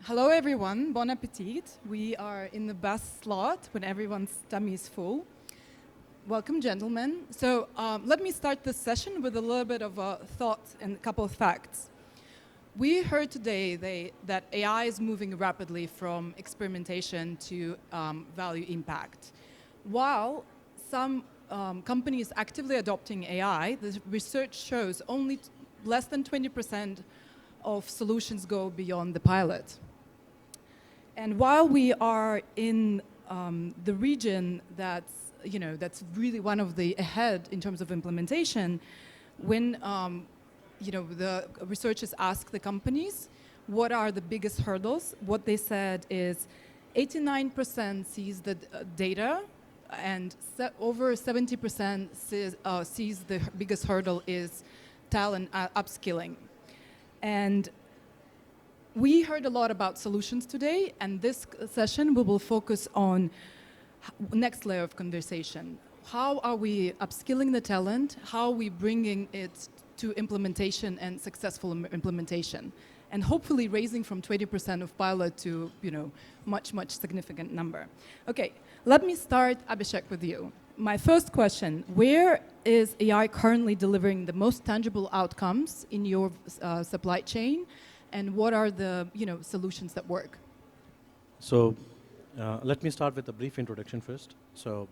Hello everyone, bon appetit. We are in the best slot when everyone's tummy is full. Welcome, gentlemen. So let me start this session with a little bit of a thought and a couple of facts. We heard today that AI is moving rapidly from experimentation to value impact. While some companies actively adopting AI, the research shows only less than 20% of solutions go beyond the pilot. And while we are in the region that's really one of the ahead in terms of implementation, when the researchers ask the companies what are the biggest hurdles, what they said is 89% sees the data, and over 70% sees the biggest hurdle is talent upskilling. And we heard a lot about solutions today, and this session we will focus on next layer of conversation. How are we upskilling the talent? How are we bringing it to implementation and successful implementation? And hopefully raising from 20% of pilot to much significant number. Okay, let me start, Abhishek, with you. My first question, where is AI currently delivering the most tangible outcomes in your supply chain? And what are the solutions that work? So let me start with a brief introduction first. So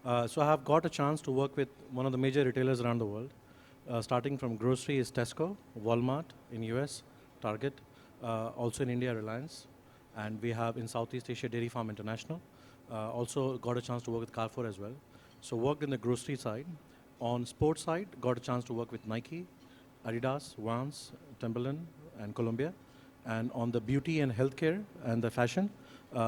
I have got a chance to work with one of the major retailers around the world. Starting from grocery is Tesco, Walmart in US, Target, also in India, Reliance. And we have in Southeast Asia, Dairy Farm International. Also got a chance to work with Carrefour as well. So worked in the grocery side. On sports side, got a chance to work with Nike, Adidas, Vans, Timberland, and Columbia. And on the beauty and healthcare and the fashion,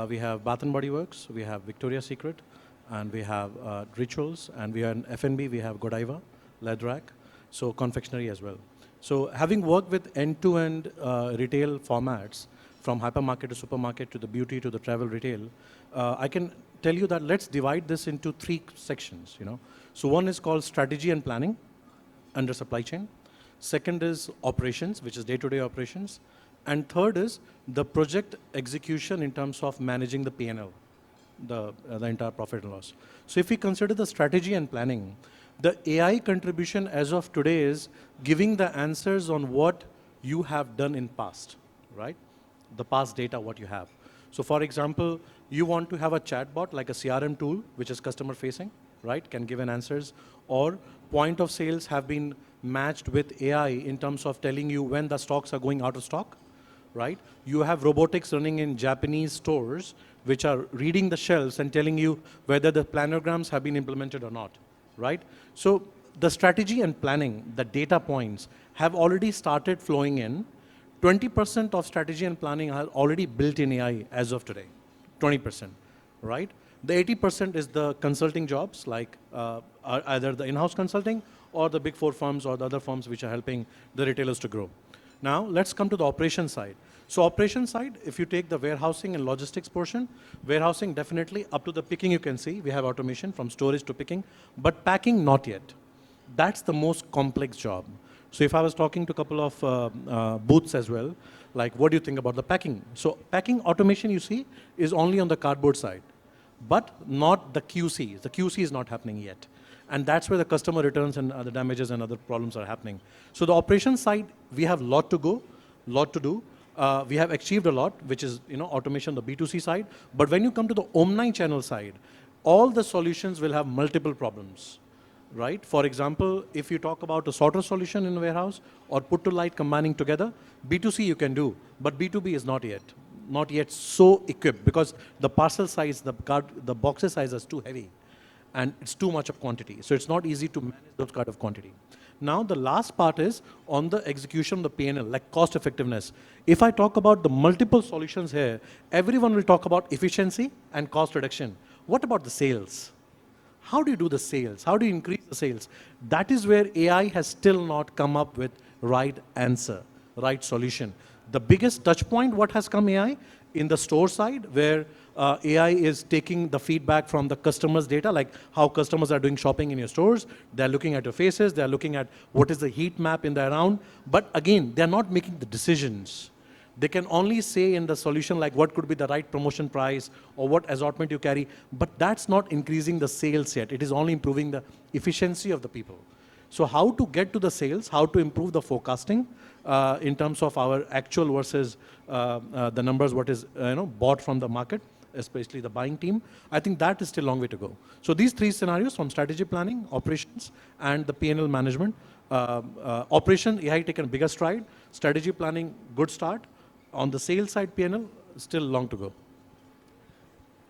we have Bath & Body Works, we have Victoria's Secret, and we have Rituals, and we are in F&B, we have Godiva, Ledrack, so confectionery as well. So having worked with end-to-end retail formats, from hypermarket to supermarket to the beauty to the travel retail, I can tell you that let's divide this into three sections. So one is called strategy and planning under supply chain. Second is operations, which is day-to-day operations. And third is the project execution in terms of managing the P&L, the entire profit and loss. So if we consider the strategy and planning, the AI contribution as of today is giving the answers on what you have done in past, right? The past data, what you have. So for example, you want to have a chatbot like a CRM tool, which is customer facing, right? Can give an answers, or point of sales have been matched with AI in terms of telling you when the stocks are going out of stock, right? You have robotics running in Japanese stores, which are reading the shelves and telling you whether the planograms have been implemented or not, right? So the strategy and planning, the data points have already started flowing in. 20% of strategy and planning are already built in AI as of today, 20%, right? The 80% is the consulting jobs, like either the in-house consulting or the big four firms or the other firms which are helping the retailers to grow. Now, let's come to the operation side. So operation side, if you take the warehousing and logistics portion, warehousing definitely up to the picking you can see, we have automation from storage to picking, but packing not yet. That's the most complex job. So if I was talking to a couple of booths as well, like what do you think about the packing? So packing automation you see is only on the cardboard side, but not the QC. The QC is not happening yet. And that's where the customer returns and other damages and other problems are happening. So the operations side, we have a lot to go, lot to do. We have achieved a lot, which is automation, the B2C side. But when you come to the omni-channel side, all the solutions will have multiple problems, right? For example, if you talk about a sorter solution in a warehouse or put to light combining together, B2C you can do, but B2B is not yet so equipped because the parcel size, the boxes size is too heavy. And it's too much of quantity. So it's not easy to manage those kind of quantity. Now the last part is on the execution of the P&L, like cost effectiveness. If I talk about the multiple solutions here, everyone will talk about efficiency and cost reduction. What about the sales? How do you do the sales? How do you increase the sales? That is where AI has still not come up with right answer, right solution. The biggest touch point, what has come AI? In the store side, where AI is taking the feedback from the customers' data, like how customers are doing shopping in your stores. They're looking at your faces. They're looking at what is the heat map in the around. But again, they're not making the decisions. They can only say in the solution like what could be the right promotion price or what assortment you carry, but that's not increasing the sales yet. It is only improving the efficiency of the people. So how to get to the sales, how to improve the forecasting in terms of our actual versus the numbers what is bought from the market, especially the buying team, I think that is still a long way to go. So these three scenarios from strategy planning, operations, and the P&L management. Operation, AI taken a bigger stride. Strategy planning, good start. On the sales side, P&L, still long to go.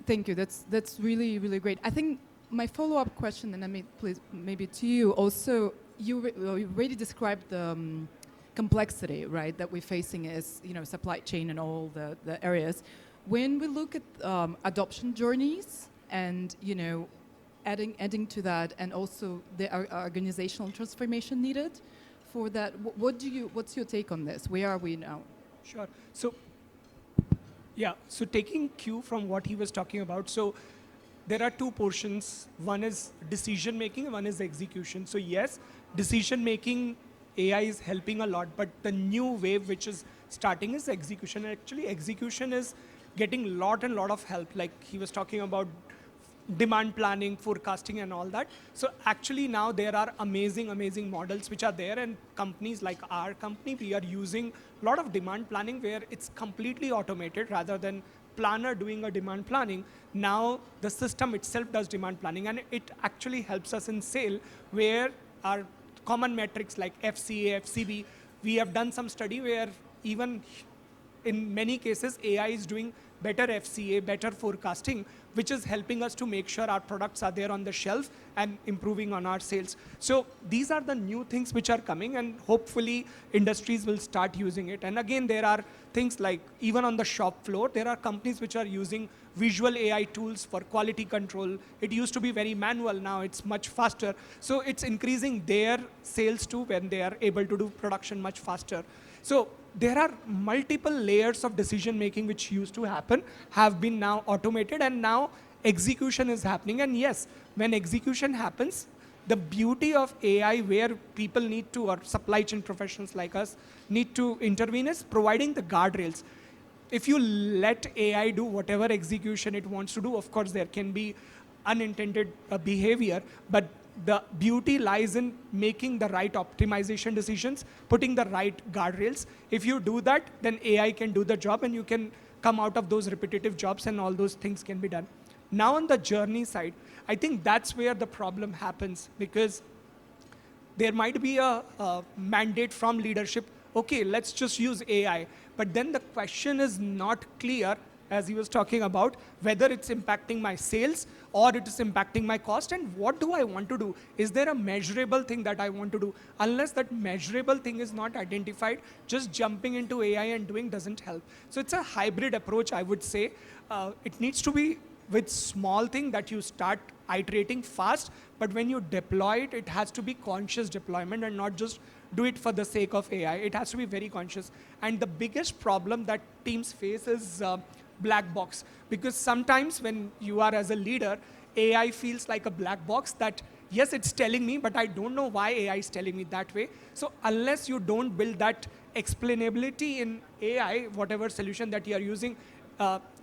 Thank you. That's really, really great. I think my follow-up question, and Amit, please, maybe to you also, you already described the complexity, right, that we're facing as supply chain and all the areas. When we look at adoption journeys and adding to that, and also the organizational transformation needed for that, what's your take on this? Where are we now? Sure. So, yeah. So taking cue from what he was talking about. So there are two portions. One is decision making, one is execution. So yes, decision making AI is helping a lot, but the new wave which is starting is execution. Actually, execution is getting a lot of help. Like he was talking about demand planning, forecasting and all that. So actually now there are amazing models which are there, and companies like our company, we are using a lot of demand planning where it's completely automated rather than planner doing a demand planning. Now the system itself does demand planning, and it actually helps us in sale where our common metrics like FCA, FCB, we have done some study where even in many cases AI is doing better FCA, better forecasting, which is helping us to make sure our products are there on the shelf and improving on our sales. So these are the new things which are coming, and hopefully industries will start using it. And again, there are things like even on the shop floor, there are companies which are using visual AI tools for quality control. It used to be very manual, now it's much faster. So it's increasing their sales too when they are able to do production much faster. So there are multiple layers of decision making which used to happen, have been now automated, and now execution is happening. And yes, when execution happens, the beauty of AI where people need to, or supply chain professionals like us, need to intervene is providing the guardrails. If you let AI do whatever execution it wants to do, of course there can be unintended behavior, but the beauty lies in making the right optimization decisions, putting the right guardrails. If you do that, then AI can do the job and you can come out of those repetitive jobs and all those things can be done. Now on the journey side, I think that's where the problem happens, because there might be a mandate from leadership, okay, let's just use AI. But then the question is not clear, as he was talking about, whether it's impacting my sales or it is impacting my cost, and what do I want to do? Is there a measurable thing that I want to do? Unless that measurable thing is not identified, just jumping into AI and doing doesn't help. So it's a hybrid approach, I would say. It needs to be with small thing that you start iterating fast, but when you deploy it, it has to be conscious deployment and not just do it for the sake of AI. It has to be very conscious. And the biggest problem that teams face is black box, because sometimes when you are as a leader, AI feels like a black box that, yes, it's telling me, but I don't know why AI is telling me that way. So unless you don't build that explainability in AI, whatever solution that you are using,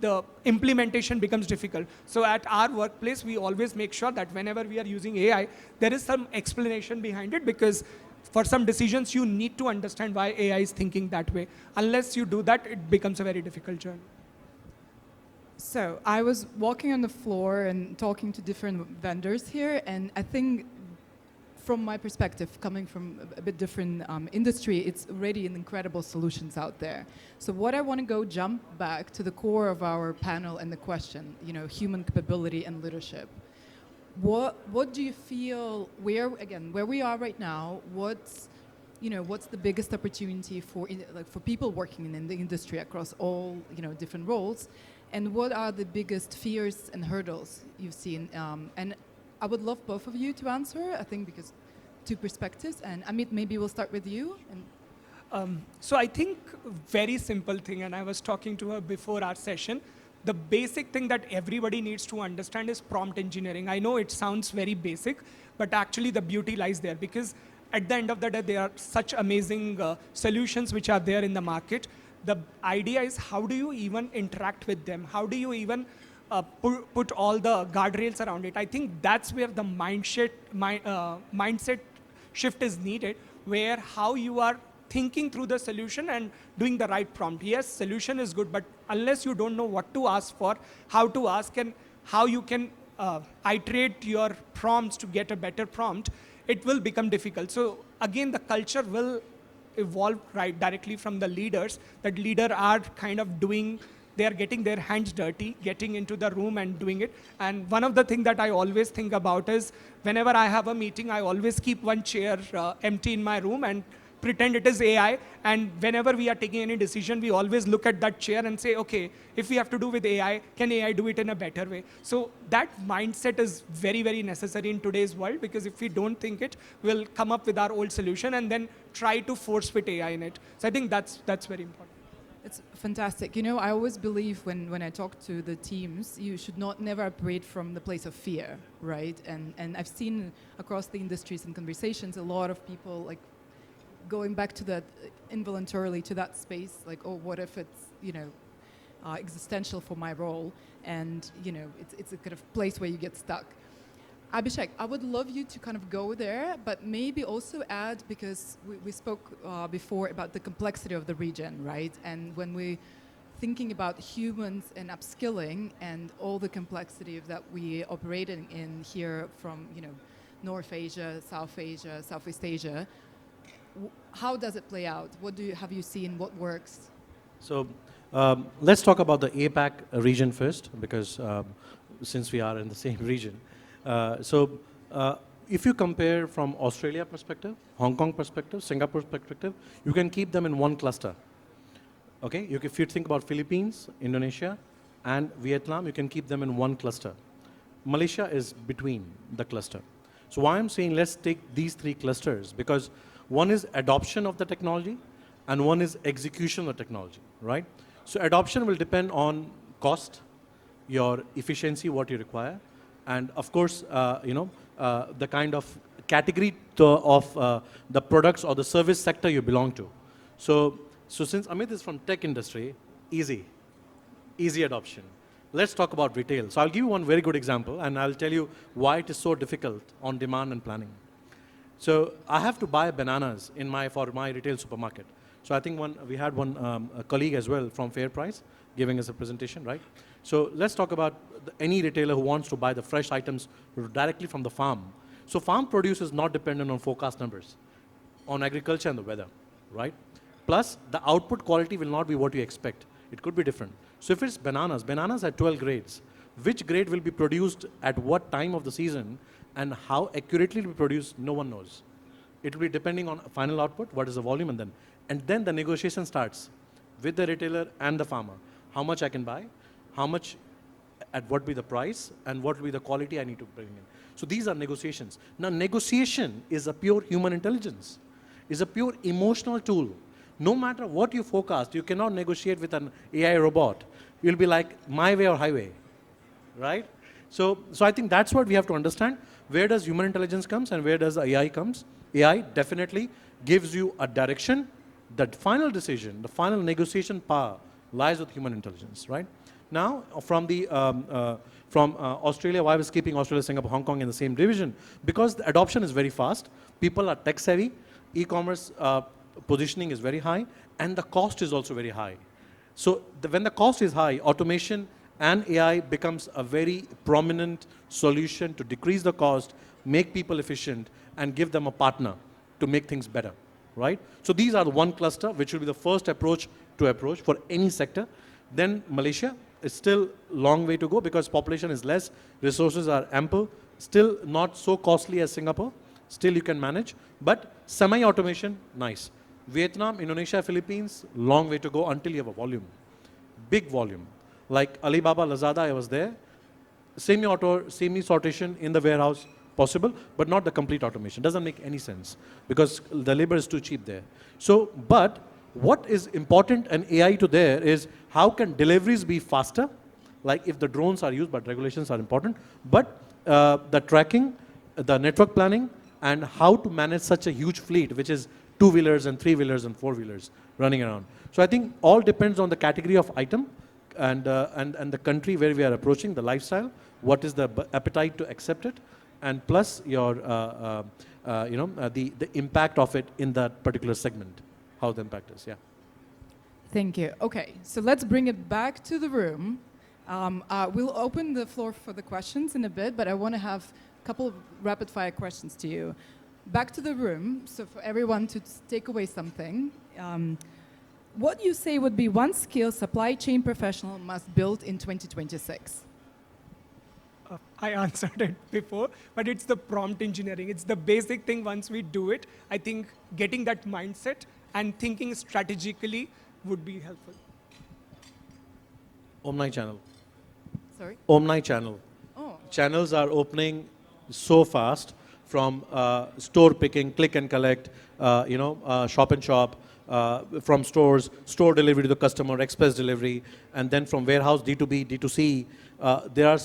the implementation becomes difficult. So at our workplace, we always make sure that whenever we are using AI, there is some explanation behind it, because for some decisions, you need to understand why AI is thinking that way. Unless you do that, it becomes a very difficult journey. So I was walking on the floor and talking to different vendors here, and I think from my perspective, coming from a bit different industry, it's already an incredible solutions out there. So what I want to go jump back to the core of our panel and the question, human capability and leadership. What do you feel, where we are right now, what's the biggest opportunity for people working in the industry across all different roles? And what are the biggest fears and hurdles you've seen? And I would love both of you to answer, I think, because two perspectives. And Amit, maybe we'll start with you. So I think very simple thing, and I was talking to her before our session, the basic thing that everybody needs to understand is prompt engineering. I know it sounds very basic, but actually the beauty lies there, because at the end of the day, there are such amazing solutions which are there in the market. The idea is how do you even interact with them? How do you even put all the guardrails around it? I think that's where the mindset shift is needed, where how you are thinking through the solution and doing the right prompt. Yes, solution is good, but unless you don't know what to ask for, how to ask, and how you can iterate your prompts to get a better prompt, it will become difficult. So again, the culture will evolve right directly from the leaders, that leader are kind of doing, they are getting their hands dirty, getting into the room and doing it. And one of the things that I always think about is whenever I have a meeting, I always keep one chair empty in my room and pretend it is AI. And whenever we are taking any decision, we always look at that chair and say, okay, if we have to do with AI, can AI do it in a better way? So that mindset is very, very necessary in today's world, because if we don't think it, we'll come up with our old solution and then try to force fit AI in it. So I think that's very important. It's fantastic. You know, I always believe when I talk to the teams, you should never operate from the place of fear, right? And I've seen across the industries and conversations a lot of people like going back to that involuntarily to that space, like, oh, what if it's, you know, existential for my role? And, you know, it's a kind of place where you get stuck. Abhishek, I would love you to kind of go there, but maybe also add, because we spoke before about the complexity of the region, right? And when we're thinking about humans and upskilling and all the complexity of that we operating in here from, you know, North Asia, South Asia, Southeast Asia, how does it play out? What have you seen? What works? So let's talk about the APAC region first, because since we are in the same region. If you compare from Australia perspective, Hong Kong perspective, Singapore perspective, you can keep them in one cluster. Okay, if you think about Philippines, Indonesia, and Vietnam, you can keep them in one cluster. Malaysia is between the cluster. So why I'm saying let's take these three clusters, because one is adoption of the technology, and one is execution of the technology, right? So adoption will depend on cost, your efficiency, what you require, and of course, the kind of category of the products or the service sector you belong to. So since Amit is from tech industry, easy adoption. Let's talk about retail. So I'll give you one very good example, and I'll tell you why it is so difficult on demand and planning. So I have to buy bananas for my retail supermarket. So I think we had one colleague as well from Fair Price giving us a presentation, right? So let's talk about any retailer who wants to buy the fresh items directly from the farm. So farm produce is not dependent on forecast numbers, on agriculture and the weather, right? Plus, the output quality will not be what you expect. It could be different. So if it's bananas have 12 grades. Which grade will be produced at what time of the season and how accurately it will be produced, no one knows. It will be depending on final output, what is the volume, and then the negotiation starts with the retailer and the farmer. How much I can buy, how much, at what will be the price, and what will be the quality I need to bring in. So these are negotiations. Now negotiation is a pure human intelligence, is a pure emotional tool. No matter what you forecast, you cannot negotiate with an AI robot. You'll be like, my way or highway, right? So I think that's what we have to understand. Where does human intelligence comes and where does AI comes? AI definitely gives you a direction. The final decision, the final negotiation power lies with human intelligence, right? Now, from Australia, why I was keeping Australia, Singapore, Hong Kong in the same division? Because the adoption is very fast. People are tech savvy. E-commerce positioning is very high, and the cost is also very high. So when the cost is high, automation and AI becomes a very prominent solution to decrease the cost, make people efficient, and give them a partner to make things better, right? So these are the one cluster, which will be the first approach for any sector. Then Malaysia is still long way to go because population is less, resources are ample, still not so costly as Singapore, still you can manage, but semi-automation, nice. Vietnam, Indonesia, Philippines, long way to go until you have a volume, big volume. Like Alibaba, Lazada, I was there, semi-sortation in the warehouse, possible, but not the complete automation. Doesn't make any sense because the labor is too cheap there. So, but what is important in AI to there is how can deliveries be faster, like if the drones are used, but regulations are important, but the tracking, the network planning, and how to manage such a huge fleet, which is two-wheelers and three-wheelers and four-wheelers running around. So I think all depends on the category of item and the country where we are approaching, the lifestyle, what is the appetite to accept it, and plus your, the impact of it in that particular segment, how the impact is, yeah. Thank you. Okay, so let's bring it back to the room. We'll open the floor for the questions in a bit, but I want to have a couple of rapid-fire questions to you. Back to the room, so for everyone to take away something. What you say would be one skill supply chain professional must build in 2026? I answered it before, but it's the prompt engineering. It's the basic thing. Once we do it, I think getting that mindset and thinking strategically would be helpful. Omni-channel. Sorry? Omni-channel. Oh. Channels are opening so fast, from store picking, click and collect, shop and shop, from stores, store delivery to the customer, express delivery, and then from warehouse, D2B, D2C. There are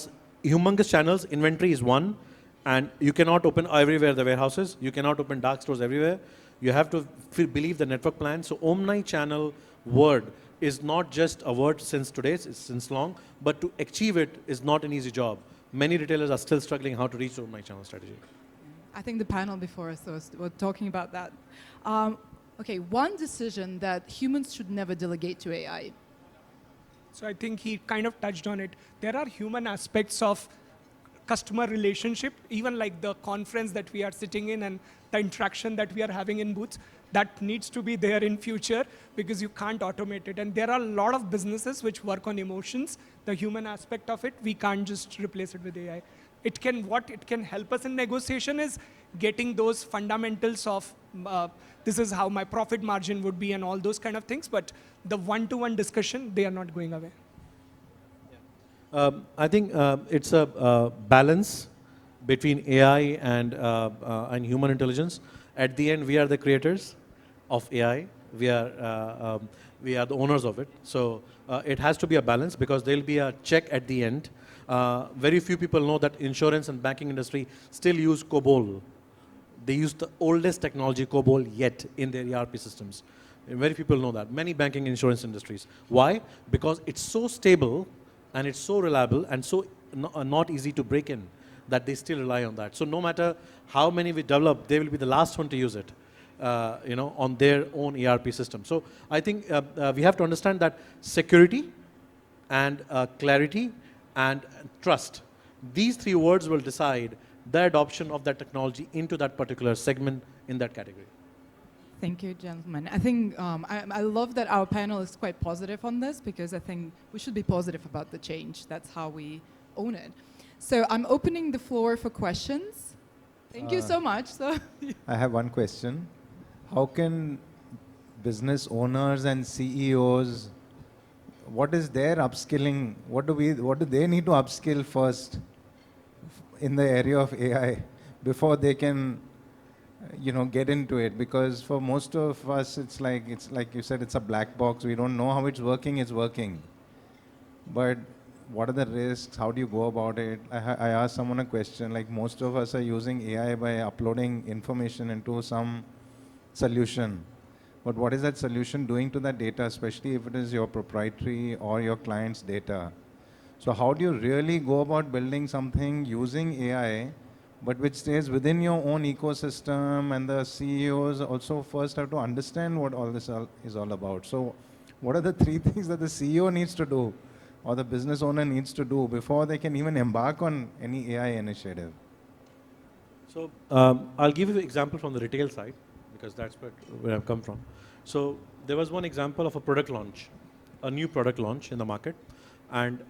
humongous channels. Inventory is one, and you cannot open everywhere the warehouses. You cannot open dark stores everywhere. You have to believe the network plan. So omni-channel word is not just a word since today, it's since long, but to achieve it is not an easy job. Many retailers are still struggling how to reach the omni-channel strategy. I think the panel before us was talking about that. Okay, one decision that humans should never delegate to AI. So I think he kind of touched on it. There are human aspects of customer relationship, even like the conference that we are sitting in and the interaction that we are having in booths, that needs to be there in future because you can't automate it. And there are a lot of businesses which work on emotions, the human aspect of it. We can't just replace it with AI. What it can help us in negotiation is getting those fundamentals of this is how my profit margin would be and all those kind of things. But the one-to-one discussion, they are not going away. I think it's a balance between AI and human intelligence. At the end, we are the creators of AI. We are the owners of it. So it has to be a balance because there'll be a check at the end. Very few people know that insurance and banking industry still use COBOL. They use the oldest technology, COBOL, yet in their ERP systems. And very few people know that. Many banking and insurance industries. Why? Because it's so stable and it's so reliable and so not easy to break in that they still rely on that. So no matter how many we develop, they will be the last one to use it, on their own ERP system. So I think we have to understand that security and clarity and trust, these three words will decide the adoption of that technology into that particular segment in that category. Thank you, gentlemen. I think I love that our panel is quite positive on this because I think we should be positive about the change. That's how we own it. So I'm opening the floor for questions. Thank you so much. So I have one question. How can business owners and CEOs, what is their upskilling? What do they need to upskill first in the area of AI before they can, get into it? Because for most of us, it's like you said, it's a black box. We don't know how it's working. But what are the risks? How do you go about it? I asked someone a question, like most of us are using AI by uploading information into some solution. But what is that solution doing to that data, especially if it is your proprietary or your client's data? So how do you really go about building something using AI, but which stays within your own ecosystem, and the CEOs also first have to understand what all this is all about. So what are the three things that the CEO needs to do or the business owner needs to do before they can even embark on any AI initiative? So I'll give you an example from the retail side because that's where I've come from. So there was one example of a product launch, a new product launch in the market, and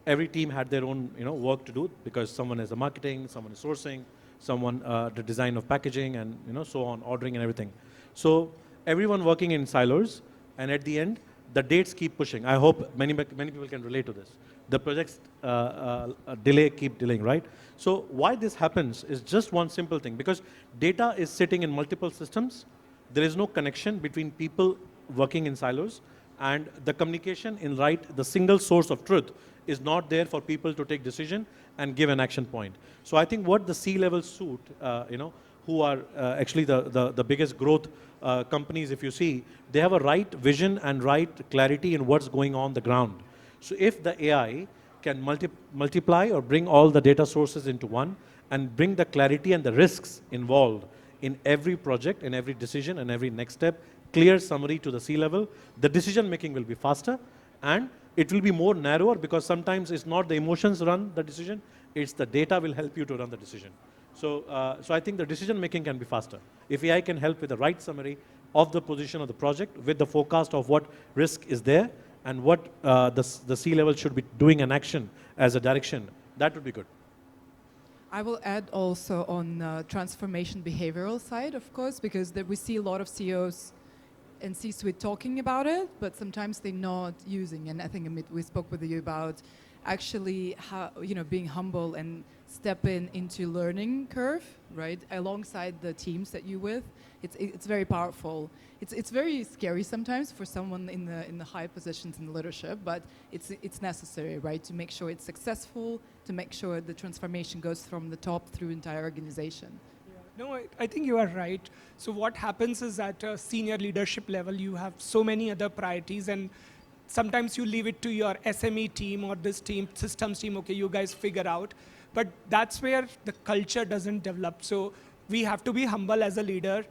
every team had their own work to do because someone is the marketing, someone is sourcing, someone the design of packaging, and so on, ordering and everything. So everyone working in silos, and at the end, the dates keep pushing. I hope many people can relate to this. The projects keep delaying, right? So why this happens is just one simple thing, because data is sitting in multiple systems. There is no connection between people working in silos, and the communication in the single source of truth is not there for people to take decision and give an action point. So I think what the C-level suit, who are actually the biggest growth companies, if you see, they have a right vision and right clarity in what's going on the ground. So if the AI can multiply or bring all the data sources into one and bring the clarity and the risks involved in every project, in every decision and every next step, clear summary to the C-level, the decision making will be faster and it will be more narrower, because sometimes it's not the emotions run the decision, it's the data will help you to run the decision. So I think the decision making can be faster. If AI can help with the right summary of the position of the project, with the forecast of what risk is there and what the C-level should be doing an action as a direction, that would be good. I will add also on transformation behavioral side, of course, because we see a lot of CEOs and C-suite talking about it, but sometimes they're not using. And I think, Amit, we spoke with you about actually how, being humble and step into learning curve, right, alongside the teams that you with. It's very powerful. It's very scary sometimes for someone in the high positions in leadership, but it's necessary, right, to make sure it's successful, to make sure the transformation goes from the top through entire organization. No, I think you are right. So what happens is at a senior leadership level, you have so many other priorities, and sometimes you leave it to your SME team or this team, systems team, okay, you guys figure out. But that's where the culture doesn't develop. So we have to be humble as a leader,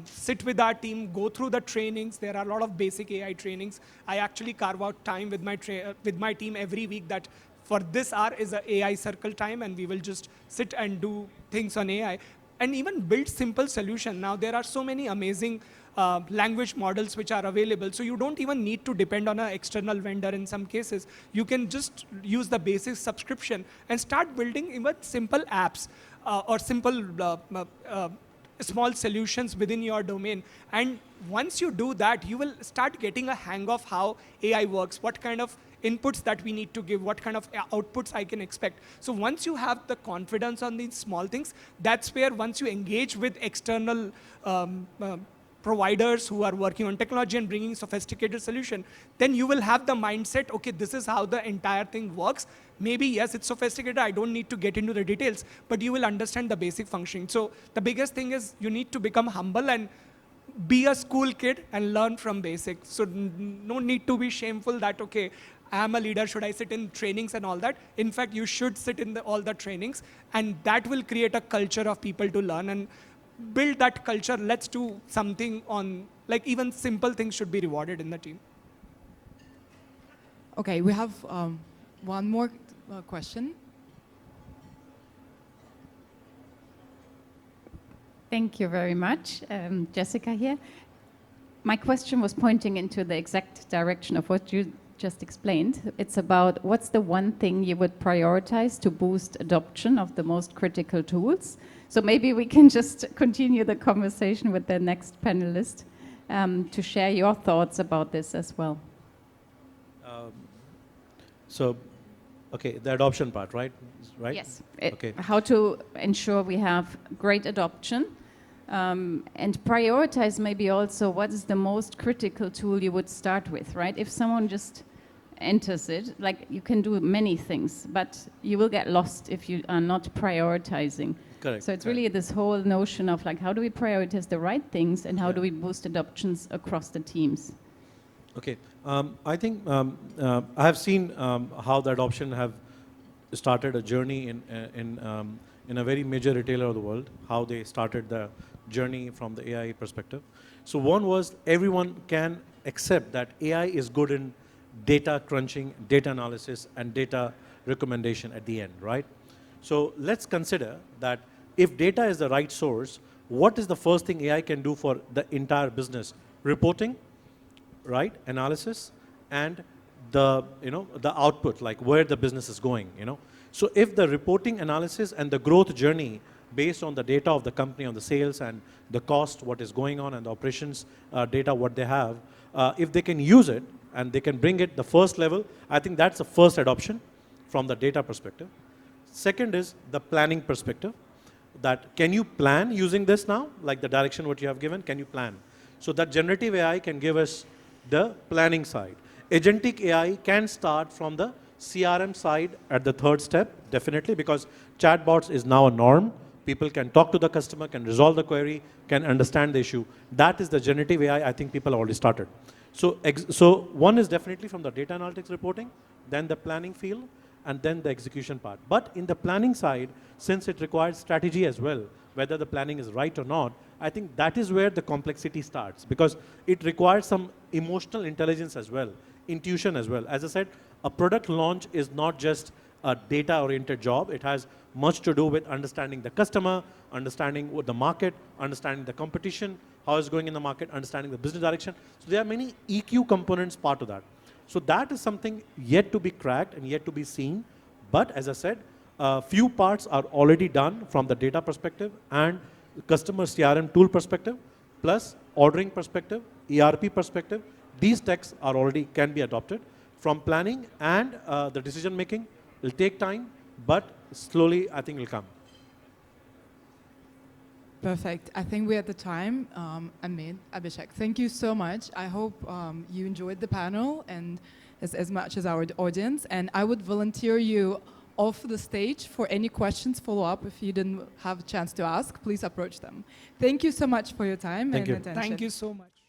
sit with our team, go through the trainings. There are a lot of basic AI trainings. I actually carve out time with my team every week that for this hour is an AI circle time, and we will just sit and do things on AI. And even build simple solution. Now there are so many amazing language models which are available. So you don't even need to depend on an external vendor in some cases. You can just use the basic subscription and start building even simple apps or simple small solutions within your domain. And once you do that, you will start getting a hang of how AI works, what kind of inputs that we need to give, what kind of outputs I can expect. So once you have the confidence on these small things, that's where once you engage with external providers who are working on technology and bringing sophisticated solution, then you will have the mindset, okay, this is how the entire thing works. Maybe, yes, it's sophisticated, I don't need to get into the details, but you will understand the basic functioning. So the biggest thing is you need to become humble and be a school kid and learn from basics. So no need to be shameful that, okay, I am a leader, should I sit in trainings and all that? In fact, you should sit in all the trainings, and that will create a culture of people to learn and build that culture. Let's do something on, like even simple things should be rewarded in the team. Okay, we have one more question. Thank you very much. Jessica here. My question was pointing into the exact direction of what you just explained. It's about what's the one thing you would prioritize to boost adoption of the most critical tools. So maybe we can just continue the conversation with the next panelist to share your thoughts about this as well. Okay, the adoption part, right? Yes. Okay. How to ensure we have great adoption. And prioritize maybe also what is the most critical tool you would start with, right? If someone just enters it, like you can do many things, but you will get lost if you are not prioritizing. Correct. So it's really this whole notion of like, how do we prioritize the right things and how do we boost adoptions across the teams? Okay, I think I have seen how the adoption have started a journey in a very major retailer of the world, how they started the journey from the AI perspective. So one was everyone can accept that AI is good in data crunching, data analysis, and data recommendation at the end, right? So let's consider that if data is the right source, what is the first thing AI can do for the entire business? Reporting, right? Analysis, and the output, like where the business is going, So if the reporting, analysis, and the growth journey based on the data of the company, on the sales and the cost, what is going on, and the operations data, what they have, if they can use it and they can bring it the first level, I think that's the first adoption from the data perspective. Second is the planning perspective, that can you plan using this now, like the direction what you have given, can you plan? So that generative AI can give us the planning side. Agentic AI can start from the CRM side at the third step, definitely, because chatbots is now a norm people can talk to the customer, can resolve the query, can understand the issue. That is the generative AI I think people already started. So one is definitely from the data analytics reporting, then the planning field, and then the execution part. But in the planning side, since it requires strategy as well, whether the planning is right or not, I think that is where the complexity starts, because it requires some emotional intelligence as well, intuition as well. As I said, a product launch is not just a data-oriented job. It has much to do with understanding the customer, understanding what the market, understanding the competition, how it's going in the market, understanding the business direction. So there are many EQ components part of that. So that is something yet to be cracked and yet to be seen. But as I said, few parts are already done from the data perspective and customer CRM tool perspective, plus ordering perspective, ERP perspective. These techs are already can be adopted. From planning and the decision making will take time, but slowly I think will come. Perfect. I think we're at the time. Amit, Abhishek, thank you so much. I hope you enjoyed the panel and as much as our audience. And I would volunteer you off the stage for any questions, follow up. If you didn't have a chance to ask, please approach them. Thank you so much for your time Thank and you. attention. Thank you so much.